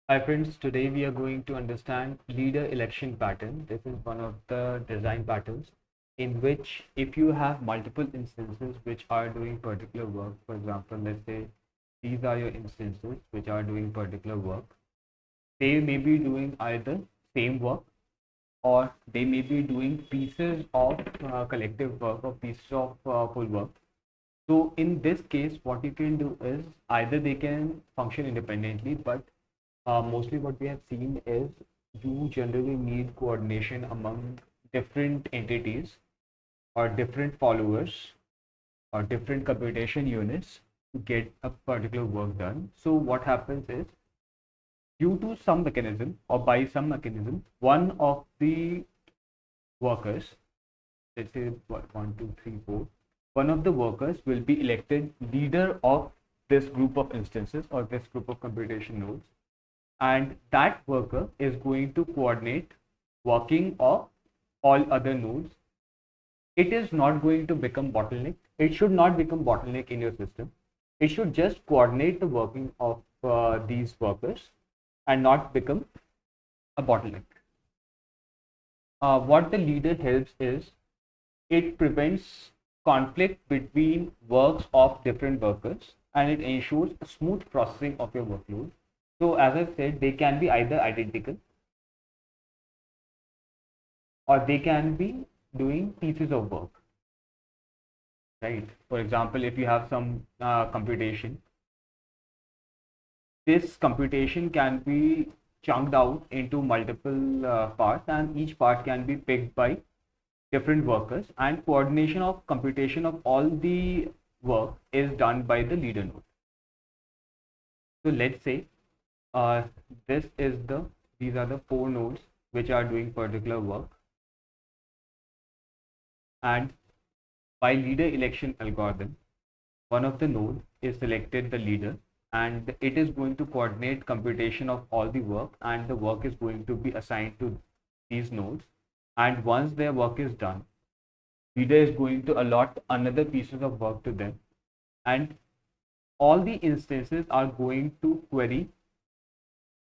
Hi friends, today we are going to understand leader election pattern. This is one of the design patterns in which if you have multiple instances which are doing particular work, for example, let's say these are your instances which are doing particular work, they may be doing either same work or they may be doing pieces of collective work or pieces of full work. So in this case, what you can do is either they can function independently, but mostly what we have seen is you generally need coordination among different entities or different followers or different computation units to get a particular work done. So what happens is due to some mechanism or by some mechanism, one of the workers, let's say one, two, three, four, one of the workers will be elected leader of this group of instances or this group of computation nodes, and that worker is going to coordinate working of all other nodes. It is not going to become bottleneck. It should not become bottleneck in your system. It should just coordinate the working of these workers and not become a bottleneck. What the leader helps is it prevents conflict between works of different workers and it ensures a smooth processing of your workload. So as I said, they can be either identical or they can be doing pieces of work, right? For example, if you have some computation, this computation can be chunked out into multiple parts, and each part can be picked by different workers, and coordination of computation of all the work is done by the leader node. So let's say uh, this is these are the four nodes which are doing particular work, and by leader election algorithm, one of the node is selected the leader, and it is going to coordinate computation of all the work, and the work is going to be assigned to these nodes. And once their work is done, leader is going to allot another pieces of work to them, and all the instances are going to query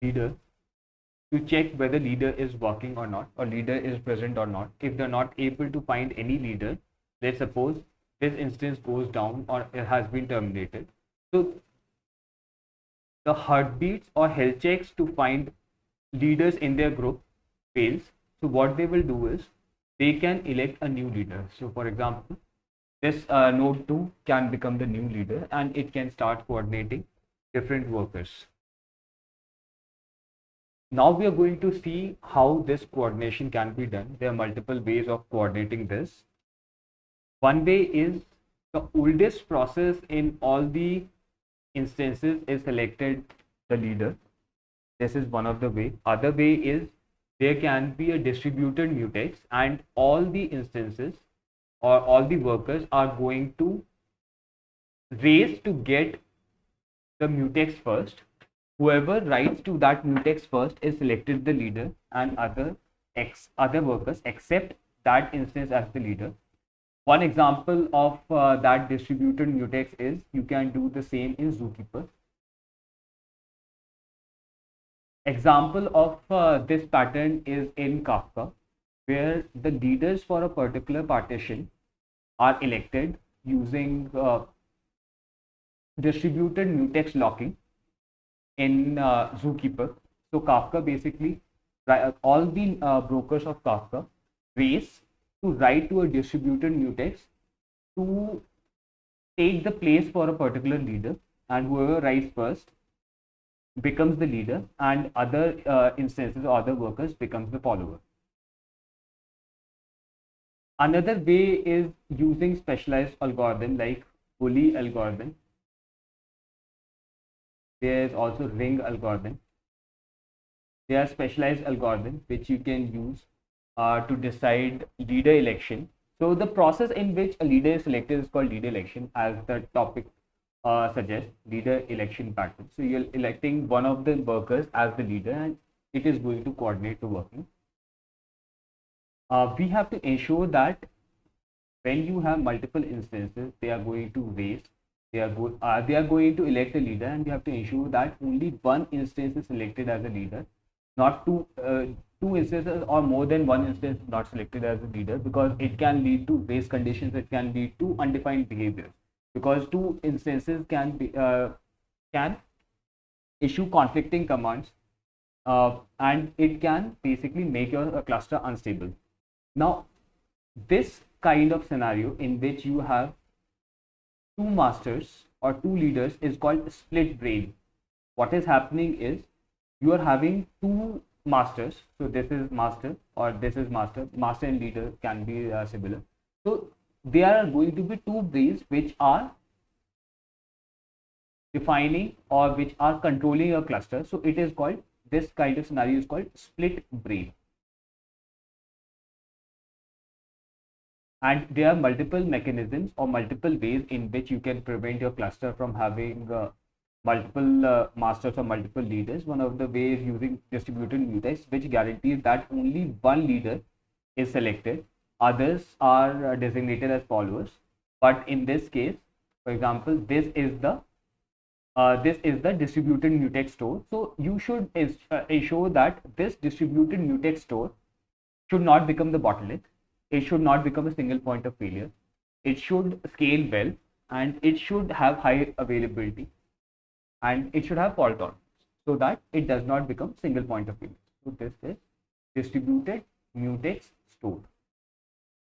leader to check whether leader is working or not, or leader is present or not. If they're not able to find any leader, let's suppose this instance goes down or it has been terminated. So the heartbeats or health checks to find leaders in their group fails. So what they will do is they can elect a new leader. So for example, this node 2 can become the new leader and it can start coordinating different workers. Now we are going to see how this coordination can be done. There are multiple ways of coordinating this. One way is the oldest process in all the instances is selected the leader. This is one of the way. Other way is there can be a distributed mutex and all the instances or all the workers are going to race to get the mutex first. Whoever writes to that mutex first is selected the leader, and other workers accept that instance as the leader. One example of that distributed mutex is you can do the same in Zookeeper. Example of this pattern is in Kafka, where the leaders for a particular partition are elected using distributed mutex locking in Zookeeper. So Kafka basically, all the brokers of Kafka race to write to a distributed mutex to take the place for a particular leader, and whoever writes first becomes the leader, and other instances or other workers becomes the follower. Another way is using specialized algorithm like Bully algorithm. There is also ring algorithm. There are specialized algorithms which you can use to decide leader election. So the process in which a leader is selected is called leader election, as the topic suggests, leader election pattern. So you're electing one of the workers as the leader, and it is going to coordinate the working. We have to ensure that when you have multiple instances, they are going to race They are going to elect a leader, and you have to ensure that only one instance is selected as a leader, not two instances or more than one instance not selected as a leader, because it can lead to race conditions. It can lead to undefined behavior, because two instances can issue conflicting commands, and it can basically make your cluster unstable. Now, this kind of scenario in which you have two masters or two leaders is called split brain. What is happening is you are having two masters. So this is master or this is master. Master and leader can be similar. So there are going to be two brains which are defining or which are controlling a cluster. So it is called, this kind of scenario is called split brain. And there are multiple mechanisms or multiple ways in which you can prevent your cluster from having multiple masters or multiple leaders. One of the ways using distributed mutex, which guarantees that only one leader is selected. Others are designated as followers. But in this case, for example, this is the distributed mutex store. So you should ensure that this distributed mutex store should not become the bottleneck. It should not become a single point of failure. It should scale well, and it should have high availability, and it should have fault tolerance, so that it does not become single point of failure. So this is distributed mutex store.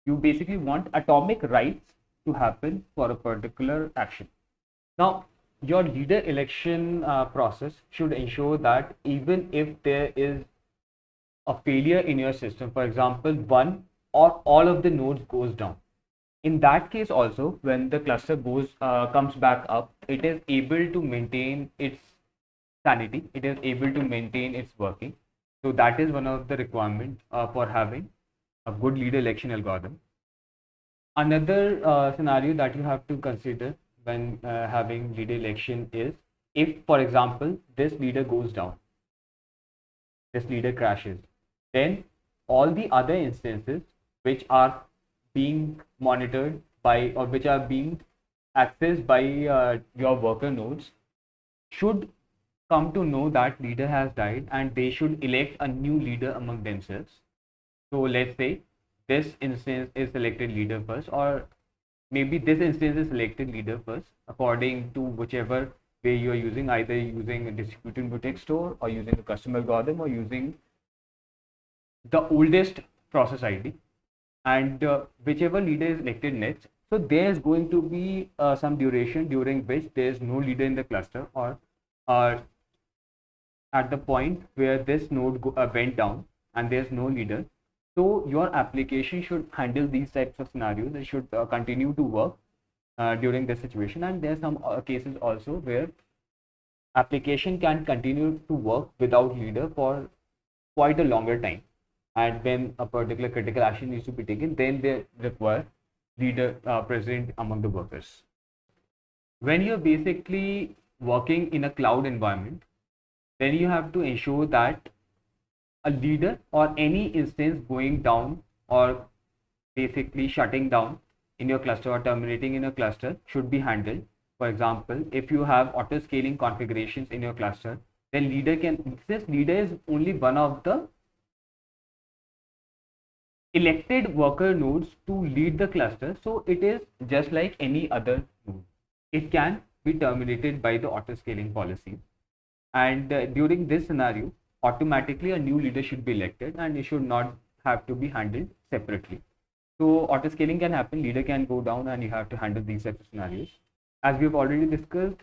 You basically want atomic rights to happen for a particular action. Now, your leader election process should ensure that even if there is a failure in your system, for example, one or all of the nodes goes down, in that case also, when the cluster comes back up, it is able to maintain its sanity, it is able to maintain its working. So that is one of the requirement for having a good leader election algorithm. Another scenario that you have to consider when having leader election is, if for example this leader goes down, this leader crashes, then all the other instances which are being monitored by, or which are being accessed by your worker nodes should come to know that leader has died, and they should elect a new leader among themselves. So let's say this instance is selected leader first, or maybe this instance is selected leader first according to whichever way you are using, either using a distributed mutex store or using a custom algorithm or using the oldest process ID, and whichever leader is elected next. So there's going to be some duration during which there's no leader in the cluster, or uh, at the point where this node went down and there's no leader. So your application should handle these types of scenarios. It should continue to work during this situation. And there are some cases also where application can continue to work without leader for quite a longer time. And when a particular critical action needs to be taken, then they require leader present among the workers. When you're basically working in a cloud environment, then you have to ensure that a leader or any instance going down or basically shutting down in your cluster or terminating in a cluster should be handled. For example, if you have auto scaling configurations in your cluster, then leader can, since leader is only one of the elected worker nodes to lead the cluster, so it is just like any other node. It can be terminated by the auto scaling policy. And during this scenario, automatically a new leader should be elected, and it should not have to be handled separately. So auto scaling can happen, leader can go down, and you have to handle these types of scenarios. As we've already discussed,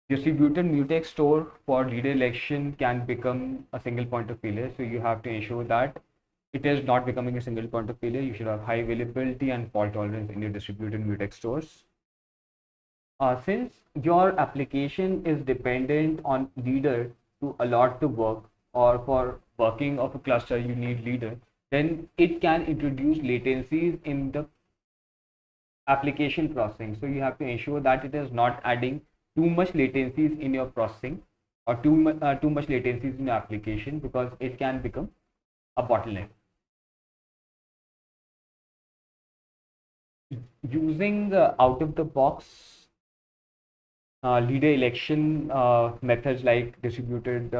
distributed mutex store for leader election can become a single point of failure. So you have to ensure that it is not becoming a single point of failure. You should have high availability and fault tolerance in your distributed mutex stores. Since your application is dependent on leader to allot the work, or for working of a cluster you need leader, then it can introduce latencies in the application processing. So you have to ensure that it is not adding too much latencies in your processing, or too much latencies in your application, because it can become a bottleneck. Using out of the box leader election methods like distributed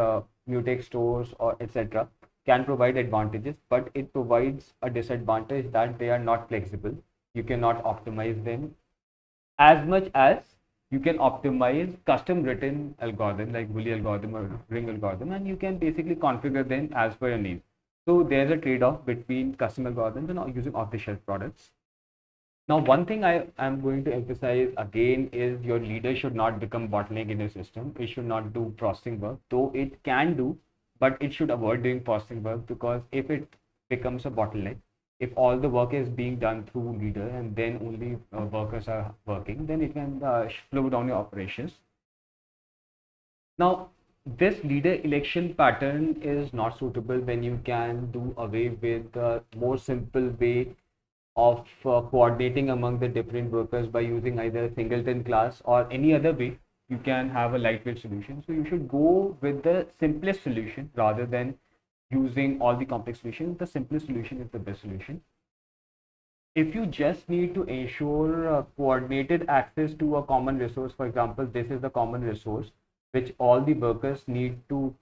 mutex stores or etc. can provide advantages, but it provides a disadvantage that they are not flexible. You cannot optimize them as much as you can optimize custom written algorithm like Boolean algorithm or ring algorithm, and you can basically configure them as per your needs. So there's a trade-off between custom algorithms and using off-the-shelf products. Now, one thing I am going to emphasize again is your leader should not become bottleneck in your system. It should not do processing work, though it can do, but it should avoid doing processing work, because if it becomes a bottleneck, if all the work is being done through leader and then only workers are working, then it can slow down your operations. Now, this leader election pattern is not suitable when you can do away with the more simple way of coordinating among the different workers by using either a singleton class or any other way. You can have a lightweight solution. So you should go with the simplest solution rather than using all the complex solutions. The simplest solution is the best solution. If you just need to ensure coordinated access to a common resource, for example, this is the common resource which all the workers need to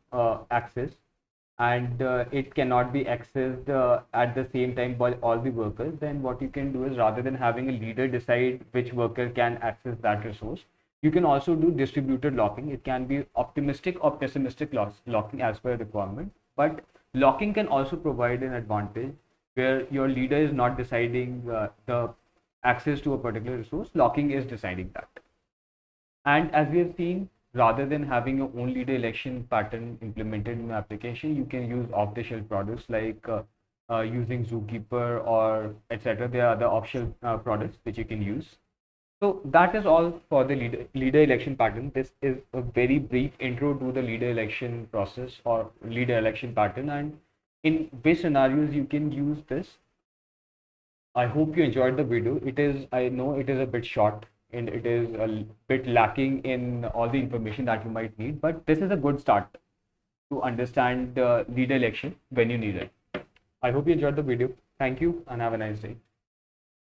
access, and it cannot be accessed at the same time by all the workers, then what you can do is, rather than having a leader decide which worker can access that resource, you can also do distributed locking. It can be optimistic or pessimistic locking as per requirement, but locking can also provide an advantage where your leader is not deciding the access to a particular resource, locking is deciding that. And as we have seen, rather than having your own leader election pattern implemented in your application, you can use off-the-shelf products like using Zookeeper or etc. There are other off-shelf products which you can use. So that is all for the leader election pattern. This is a very brief intro to the leader election process or leader election pattern, and in which scenarios you can use this. I hope you enjoyed the video. I know it is a bit short and it is a bit lacking in all the information that you might need, but this is a good start to understand leader election when you need it. I hope you enjoyed the video. Thank you and have a nice day.